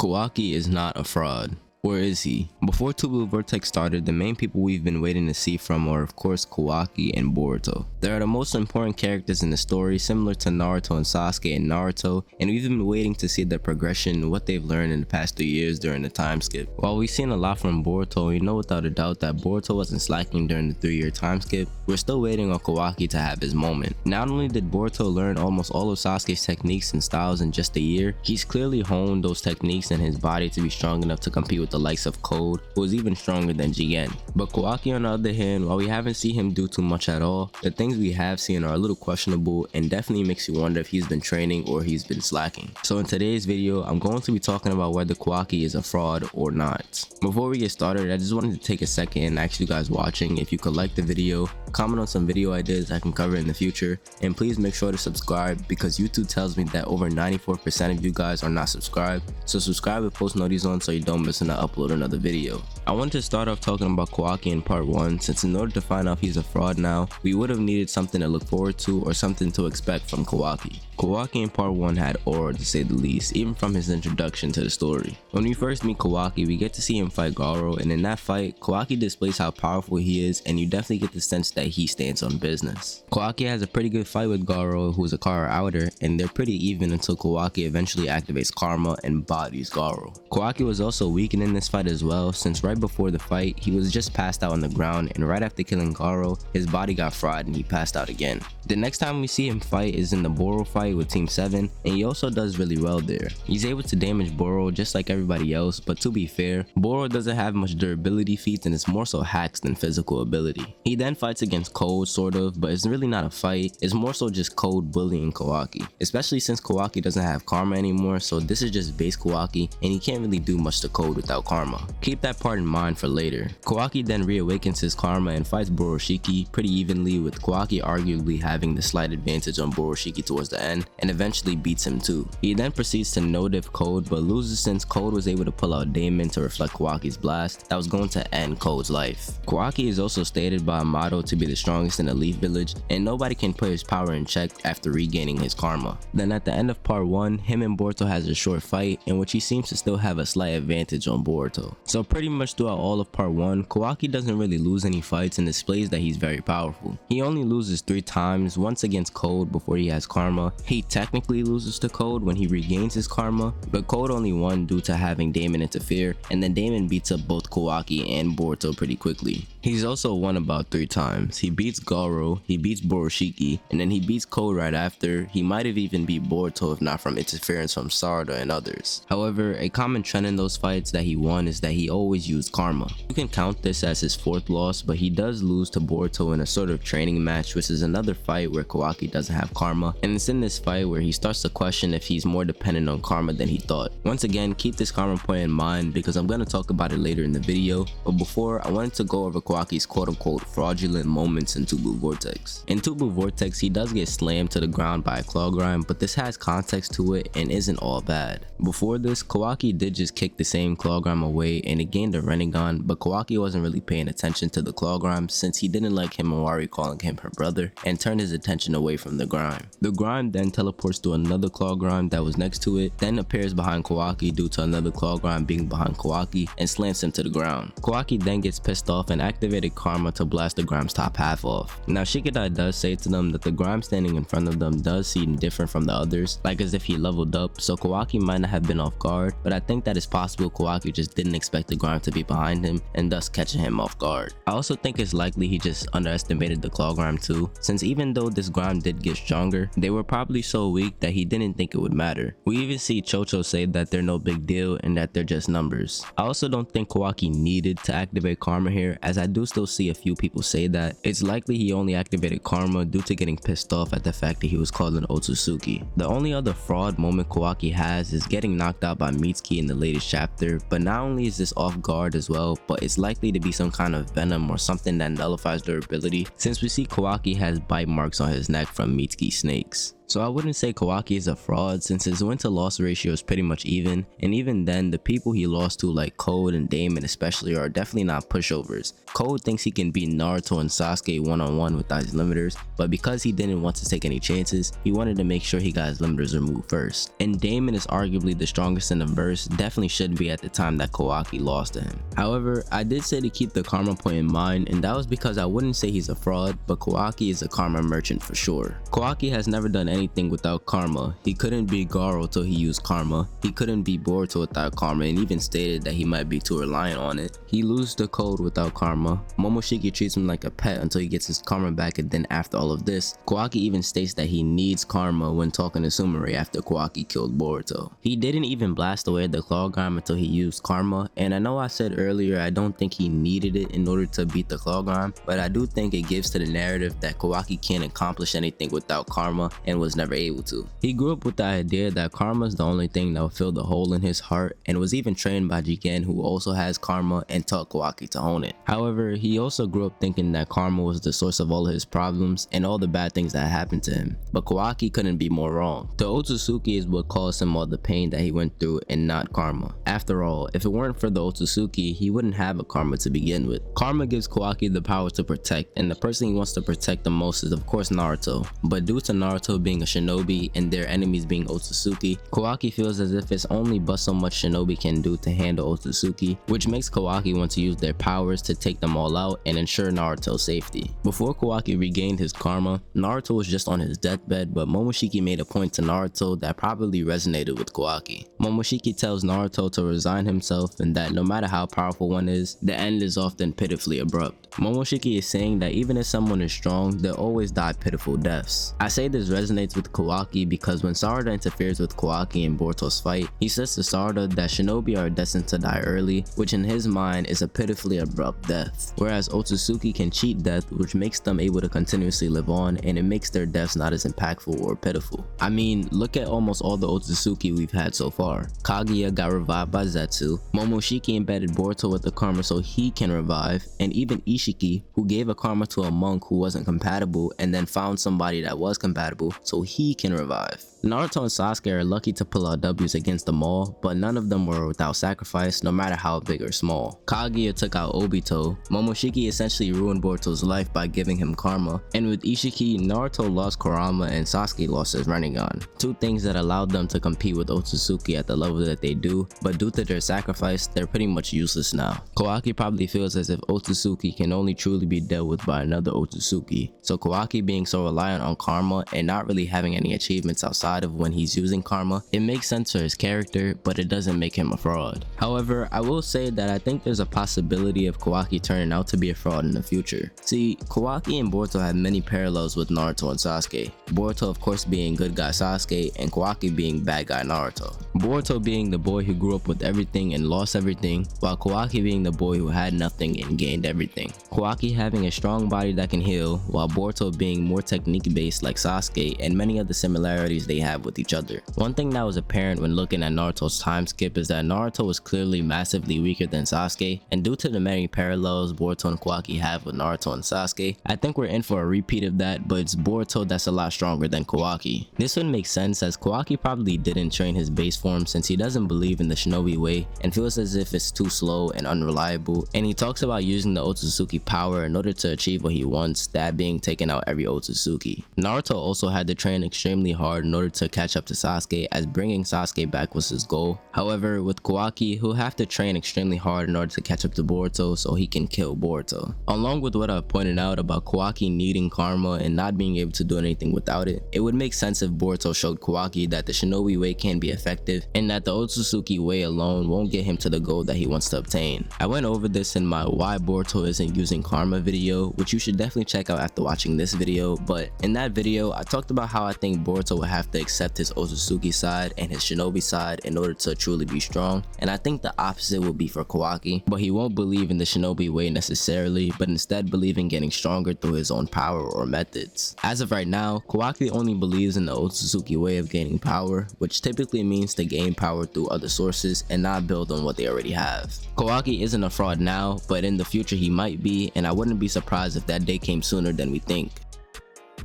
Kawaki is not a fraud. Or is he? Before Two Blue Vortex started, the main people we've been waiting to see from are of course Kawaki and Boruto. They are the most important characters in the story, similar to Naruto and Sasuke and Naruto, and we've been waiting to see their progression and what they've learned in the past 3 years during the time skip. While we've seen a lot from Boruto, we know without a doubt that Boruto wasn't slacking during the 3-year time skip. We're still waiting on Kawaki to have his moment. Not only did Boruto learn almost all of Sasuke's techniques and styles in just a year, he's clearly honed those techniques in his body to be strong enough to compete with the likes of Code, who is even stronger than Jigen. But Kawaki on the other hand, while we haven't seen him do too much at all, the things we have seen are a little questionable and definitely makes you wonder if he's been training or he's been slacking. So in today's video, I'm going to be talking about whether Kawaki is a fraud or not. Before we get started, I just wanted to take a second and ask you guys watching if you could like the video, comment on some video ideas I can cover in the future, and please make sure to subscribe because YouTube tells me that over 94% of you guys are not subscribed. So subscribe with post notifications on so you don't miss when I upload another video. I wanted to start off talking about Kawaki in part 1 since in order to find out if he's a fraud now, we would have needed something to look forward to or something to expect from Kawaki. Kawaki in part 1 had aura to say the least, even from his introduction to the story. When we first meet Kawaki, we get to see him fight Garo, and in that fight, Kawaki displays how powerful he is, and you definitely get the sense that he stands on business. Kawaki has a pretty good fight with Garo, who's a Kara outer, and they're pretty even until Kawaki eventually activates Karma and bodies Garo. Kawaki was also weakened in this fight as well, since right before the fight, he was just passed out on the ground, and right after killing Garo, his body got fried and he passed out again. The next time we see him fight is in the Boro fight with Team 7, and he also does really well there. He's able to damage Boro just like everybody else, but to be fair, Boro doesn't have much durability feats and it's more so hacks than physical ability. He then fights against Code sort of, but it's really not a fight, it's more so just Code bullying Kawaki. Especially since Kawaki doesn't have Karma anymore, so this is just base Kawaki and he can't really do much to Code without Karma. Keep that part in mind for later. Kawaki then reawakens his Karma and fights Boroshiki pretty evenly, with Kawaki arguably having the slight advantage on Boroshiki towards the end, and eventually beats him too. He then proceeds to no-diff Code, but loses since Code was able to pull out Daemon to reflect Kawaki's blast that was going to end Code's life. Kawaki is also stated by Amato to be the strongest in the Leaf Village, and nobody can put his power in check after regaining his Karma. Then at the end of part 1, him and Boruto has a short fight in which he seems to still have a slight advantage on Boruto. So pretty much throughout all of part 1, Kawaki doesn't really lose any fights and displays that he's very powerful. He only loses 3 times, once against Code before he has Karma. He technically loses to Code when he regains his Karma, but Code only won due to having Daemon interfere, and then Daemon beats up both Kawaki and Boruto pretty quickly. He's also won about 3 times. He beats Garo, he beats Boroshiki, and then he beats Code right after. He might have even beat Boruto if not from interference from Sarada and others. However, a common trend in those fights that he won is that he always used Karma. You can count this as his 4th loss, but he does lose to Boruto in a sort of training match, which is another fight where Kawaki doesn't have Karma, and it's in this fight where he starts to question if he's more dependent on Karma than he thought. Once again, keep this Karma point in mind because I'm going to talk about it later in the video, but before, I wanted to go over Kawaki's quote-unquote fraudulent moments in Two Blue Vortex. In Two Blue Vortex, he does get slammed to the ground by a claw grind, but this has context to it and isn't all bad. Before this, Kawaki did just kick the same claw grind away and it gained a Rinnegan, but Kawaki wasn't really paying attention to the claw grind since he didn't like Himawari calling him her brother and turned his attention away from the grind. The grind then teleports to another claw grind that was next to it, then appears behind Kawaki due to another claw grind being behind Kawaki and slams him to the ground. Kawaki then gets pissed off and activated Karma to blast the Grime's top half off. Now Shikadai does say to them that the Grime standing in front of them does seem different from the others, like as if he leveled up, so Kawaki might not have been off guard, but I think that it's possible Kawaki just didn't expect the Grime to be behind him and thus catching him off guard. I also think it's likely he just underestimated the Claw Grime too, since even though this Grime did get stronger, they were probably so weak that he didn't think it would matter. We even see Chocho say that they're no big deal and that they're just numbers. I also don't think Kawaki needed to activate Karma here, as I do still see a few people say that. It's likely he only activated Karma due to getting pissed off at the fact that he was called an Otsutsuki. The only other fraud moment Kawaki has is getting knocked out by Mitsuki in the latest chapter, but not only is this off guard as well, but it's likely to be some kind of venom or something that nullifies durability, since we see Kawaki has bite marks on his neck from Mitsuki's snakes. So I wouldn't say Kawaki is a fraud since his win to loss ratio is pretty much even, and even then the people he lost to like Code and Damon especially are definitely not pushovers. Code thinks he can beat Naruto and Sasuke one-on-one without his limiters, but because he didn't want to take any chances, he wanted to make sure he got his limiters removed first. And Damon is arguably the strongest in the verse, definitely should be at the time that Kawaki lost to him. However, I did say to keep the karma point in mind, and that was because I wouldn't say he's a fraud, but Kawaki is a karma merchant for sure. Kawaki has never done anything without karma. He couldn't beat Garo till he used karma, he couldn't beat Boruto without karma, and even stated that he might be too reliant on it. He loses to Code without karma. Momoshiki treats him like a pet until he gets his karma back, and then after all of this, Kawaki even states that he needs karma when talking to Sumire after Kawaki killed Boruto. He didn't even blast away the Clawgram until he used karma, and I know I said earlier I don't think he needed it in order to beat the Clawgram, but I do think it gives to the narrative that Kawaki can't accomplish anything without karma and was never able to. He grew up with the idea that karma is the only thing that will fill the hole in his heart, and was even trained by Jigen, who also has karma, and taught Kawaki to hone it. However, he also grew up thinking that karma was the source of all of his problems and all the bad things that happened to him, but Kawaki couldn't be more wrong. The Otsutsuki is what caused him all the pain that he went through and not karma. After all, if it weren't for the Otsutsuki, he wouldn't have a karma to begin with. Karma gives Kawaki the power to protect, and the person he wants to protect the most is of course Naruto, but due to Naruto being a shinobi and their enemies being Otsutsuki, Kawaki feels as if it's only but so much shinobi can do to handle Otsutsuki, which makes Kawaki want to use their powers to take them all out and ensure Naruto's safety. Before Kawaki regained his karma, Naruto was just on his deathbed, but Momoshiki made a point to Naruto that probably resonated with Kawaki. Momoshiki tells Naruto to resign himself and that no matter how powerful one is, the end is often pitifully abrupt. Momoshiki is saying that even if someone is strong, they'll always die pitiful deaths. I say this resonates with Kawaki because when Sarada interferes with Kawaki in Boruto's fight, he says to Sarada that shinobi are destined to die early, which in his mind is a pitifully abrupt death, whereas Otsutsuki can cheat death, which makes them able to continuously live on, and it makes their deaths not as impactful or pitiful. I mean, look at almost all the Otsutsuki we've had so far. Kaguya got revived by Zetsu, Momoshiki embedded Boruto with the karma so he can revive, and even Ishiki, who gave a karma to a monk who wasn't compatible and then found somebody that was compatible so he can revive. Naruto and Sasuke are lucky to pull out W's against them all, but none of them were without sacrifice, no matter how big or small. Kaguya took out Obito, Momoshiki essentially ruined Boruto's life by giving him karma, and with Ishiki, Naruto lost Kurama and Sasuke lost his Rinnegan. Two things that allowed them to compete with Otsutsuki at the level that they do, but due to their sacrifice, they're pretty much useless now. Kawaki probably feels as if Otsutsuki can only truly be dealt with by another Otsutsuki, so Kawaki being so reliant on karma and not really having any achievements outside of when he's using karma, it makes sense for his character, but it doesn't make him a fraud. However, I will say that I think there's a possibility of Kawaki turning out to be a fraud in the future. See, Kawaki and Boruto have many parallels with Naruto and Sasuke. Boruto of course being good guy Sasuke, and Kawaki being bad guy Naruto. Boruto being the boy who grew up with everything and lost everything, while Kawaki being the boy who had nothing and gained everything. Kawaki having a strong body that can heal, while Boruto being more technique based like Sasuke, and many of the similarities they have with each other. One thing that was apparent when looking at Naruto's time skip is that Naruto was clearly massively weaker than Sasuke, and due to the many parallels Boruto and Kawaki have with Naruto and Sasuke, I think we're in for a repeat of that, but it's Boruto that's a lot stronger than Kawaki. This would make sense as Kawaki probably didn't train his base form since he doesn't believe in the shinobi way and feels as if it's too slow and unreliable, and he talks about using the Otsutsuki power in order to achieve what he wants, that being taking out every Otsutsuki. Naruto also had to train extremely hard in order to catch up to Sasuke, as bringing Sasuke back was his goal. However, with Kawaki, he'll have to train extremely hard in order to catch up to Boruto so he can kill Boruto. Along with what I've pointed out about Kawaki needing karma and not being able to do anything without it, it would make sense if Boruto showed Kawaki that the shinobi way can be effective and that the Otsutsuki way alone won't get him to the goal that he wants to obtain. I went over this in my why Boruto isn't using karma video, which you should definitely check out after watching this video, but in that video I talked about how I think Boruto would have to accept his Otsutsuki side and his shinobi side in order to truly be strong, and I think the opposite will be for Kawaki, but he won't believe in the shinobi way necessarily, but instead believe in getting stronger through his own power or methods. As of right now, Kawaki only believes in the Otsutsuki way of gaining power, which typically means to gain power through other sources and not build on what they already have. Kawaki isn't a fraud now, but in the future he might be, and I wouldn't be surprised if that day came sooner than we think.